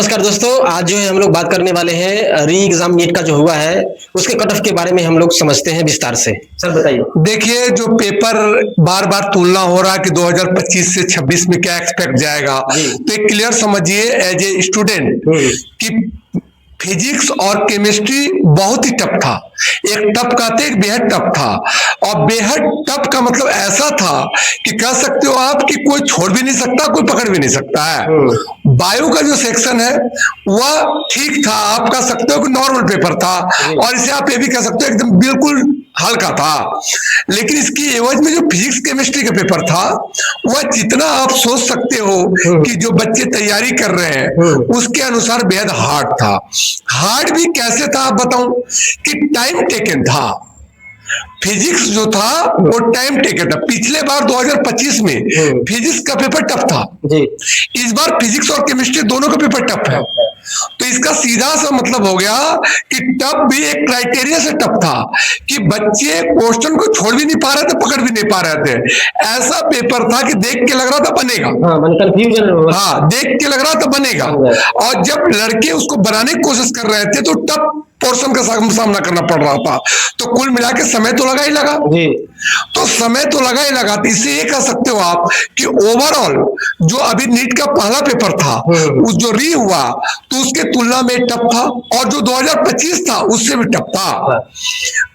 नमस्कार दोस्तों, आज जो है हम लोग बात करने वाले हैं री एग्जाम नीट का जो हुआ है उसके कट ऑफ के बारे में हम लोग समझते हैं विस्तार से। सर बताइए। देखिए, जो पेपर बार बार तुलना हो रहा है कि 2025 से 26 में क्या एक्सपेक्ट जाएगा, तो एक क्लियर समझिए एज ए स्टूडेंट कि फिजिक्स और केमिस्ट्री बहुत ही टफ था। एक टफ कहते एक बेहद टफ था, और बेहद टफ का मतलब ऐसा था कि कह सकते हो आप कि कोई छोड़ भी नहीं सकता, कोई पकड़ भी नहीं सकता है। बायो का जो सेक्शन है वह ठीक था, आप कह सकते हो कि नॉर्मल पेपर था, और इसे आप ये भी कह सकते हो एकदम बिल्कुल हल्का था। लेकिन इसकी एवज में जो फिजिक्स केमिस्ट्री का पेपर था वह जितना आप सोच सकते हो कि जो बच्चे तैयारी कर रहे हैं उसके अनुसार बेहद हार्ड था। हार्ड भी कैसे था आप बताऊं कि टाइम टेकन था। फिजिक्स जो था वो टाइम टेकन था। पिछले बार 2025 में फिजिक्स का पेपर टफ था, इस बार फिजिक्स और केमिस्ट्री दोनों का पेपर टफ है। तो इसका सीधा सा मतलब हो गया कि टफ भी एक क्राइटेरिया से टफ था कि बच्चे क्वेश्चन को छोड़ भी नहीं पा रहे थे, पकड़ भी नहीं पा रहे थे। ऐसा पेपर था कि देख के लग रहा था बनेगा, हाँ देख के लग रहा था बनेगा। और जब लड़के उसको बनाने की कोशिश कर रहे थे तो टफ पोर्शन का सामना करना पड़ रहा था। तो कुल मिला के समय तो लगा ही लगा, तो समय तो लगा ही लगा। तो इससे ये कह सकते हो आप कि ओवरऑल जो अभी नीट का पहला पेपर था उस जो री हुआ तो उसके तुलना में टफ था, और जो 2025 था उससे भी टफ था।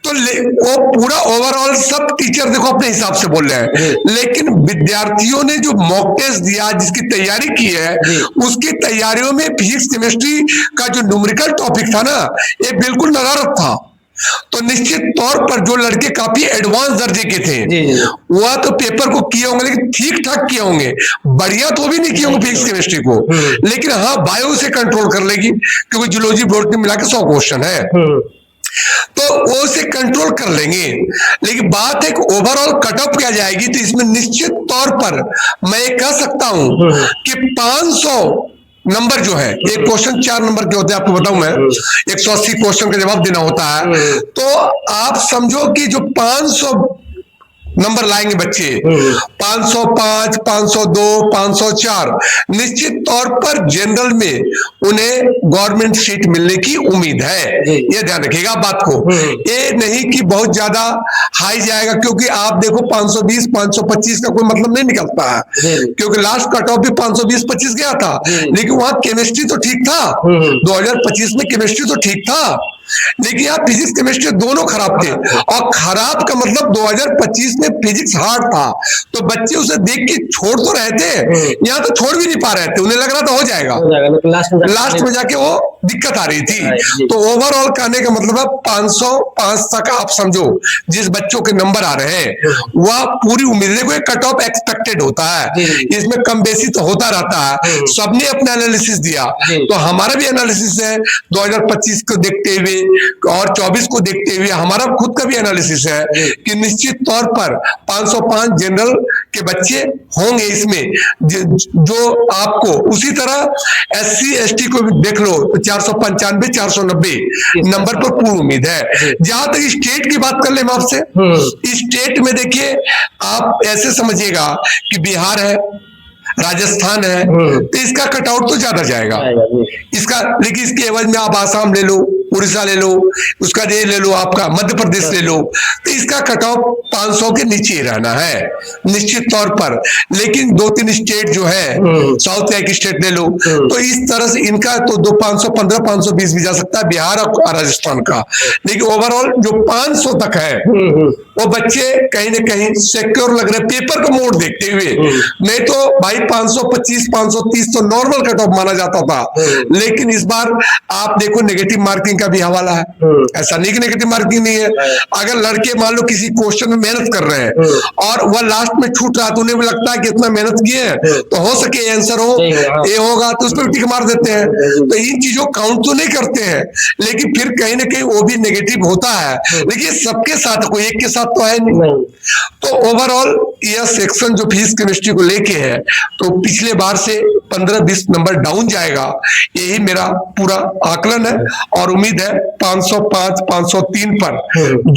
तो वो पूरा ओवरऑल सब टीचर देखो अपने हिसाब से बोल रहे हैं, लेकिन विद्यार्थियों ने जो मॉक टेस्ट दिया, जिसकी तैयारी की है, उसकी तैयारियों में फिजिक्स केमिस्ट्री का जो न्यूमेरिकल टॉपिक था ना, ये बिल्कुल नदारत था। तो निश्चित तौर पर जो लड़के काफी एडवांस दर्जे के थे वह तो पेपर को किए होंगे, लेकिन ठीक ठाक किए होंगे, बढ़िया तो भी नहीं किए होंगे फिजिक्स केमिस्ट्री को। लेकिन हाँ, बायो से कंट्रोल कर लेगी क्योंकि जूलॉजी बोर्ड में मिला के 100 क्वेश्चन है, तो वो उसे कंट्रोल कर लेंगे। लेकिन बात है कि ओवरऑल कट ऑफ क्या जाएगी, तो इसमें निश्चित तौर पर मैं कह सकता हूं कि 500 नंबर जो है, एक क्वेश्चन 4 नंबर के होते हैं, आपको बताऊं मैं 180 क्वेश्चन का जवाब देना होता है। तो आप समझो कि जो 500 नंबर लाएंगे बच्चे, 505, 502, 504, निश्चित तौर पर जनरल में उन्हें गवर्नमेंट सीट मिलने की उम्मीद है। ये ध्यान रखिएगा बात को, ये नहीं कि बहुत ज्यादा हाई जाएगा, क्योंकि आप देखो 520, 525 का कोई मतलब नहीं निकलता है, क्योंकि लास्ट कट ऑफ भी 520-25 गया था। लेकिन वहां केमिस्ट्री तो ठीक था, 2025 में केमिस्ट्री तो ठीक था, लेकिन यहाँ फिजिक्स केमिस्ट्री दोनों खराब थे। और खराब का मतलब 2025 में फिजिक्स हार्ड था, तो बच्चे उसे देख के छोड़ तो रहे थे, यहाँ तो छोड़ भी नहीं पा रहे थे, उन्हें लग रहा था हो जाएगा, लास्ट में जाके वो दिक्कत आ रही थी। तो ओवरऑल कहने का मतलब है 505 तक आप समझो जिस बच्चों के नंबर आ रहे हैं वह पूरी उम्मीद है। कट ऑफ एक्सपेक्टेड होता है, इसमें कम बेसी तो होता रहता है। सबने अपना एनालिसिस दिया, तो हमारा भी एनालिसिस है 2025 को देखते हुए और 24 को देखते हुए हमारा खुद का भी एनालिसिस है कि निश्चित तौर पर 505 जनरल के बच्चे होंगे इसमें, जो आपको उसी तरह SC ST को भी देख लो तो 495 490 नंबर पर पूरी उम्मीद है। जहां तक स्टेट की बात कर ले मैं आपसे, स्टेट में देखिए आप ऐसे समझिएगा कि बिहार है, राजस्थान है, तो इसका कटआउट तो ज्यादा जाएगा इसका। लेकिन इसके एवज में आप आसाम ले लो, उड़ीसा ले लो, उसका ये ले लो, आपका मध्य प्रदेश ले लो, तो इसका कट ऑफ 500 के नीचे ही रहना है निश्चित तौर पर। लेकिन 2-3 स्टेट जो है, साउथ एक स्टेट ले लो, तो इस तरह से इनका तो 515 520 भी जा सकता है, बिहार और राजस्थान का। लेकिन ओवरऑल जो 500 तक है वो बच्चे कहीं ना कहीं सिक्योर लग रहे पेपर का मोड देखते हुए। नहीं तो भाई 525 530 तो नॉर्मल कट ऑफ माना जाता था, लेकिन इस बार आप देखो नेगेटिव मार्किंग का भी हवाला है। ऐसा नहीं कि नेगेटिव मार्किंग नहीं है, अगर लड़के मान लो किसी क्वेश्चन में मेहनत कर रहे हैं और वह लास्ट में छूट रहा तो उन्हें भी लगता है कि इतना मेहनत किए हैं तो हो सके आंसर हो, ये होगा, तो उस पर टिक मार देते हैं। तो इन चीजों काउंट तो नहीं करते हैं, लेकिन फिर कहीं ना कहीं वो भी नेगेटिव होता है। लेकिन सबके साथ, कोई एक के साथ तो है नहीं। तो ओवरऑल यह सेक्शन जो फिजिक्स केमिस्ट्री को लेके है तो पिछले बार से 15-20 नंबर डाउन जाएगा, यही मेरा पूरा आकलन है। और उम्मीद है 505 503 पर जो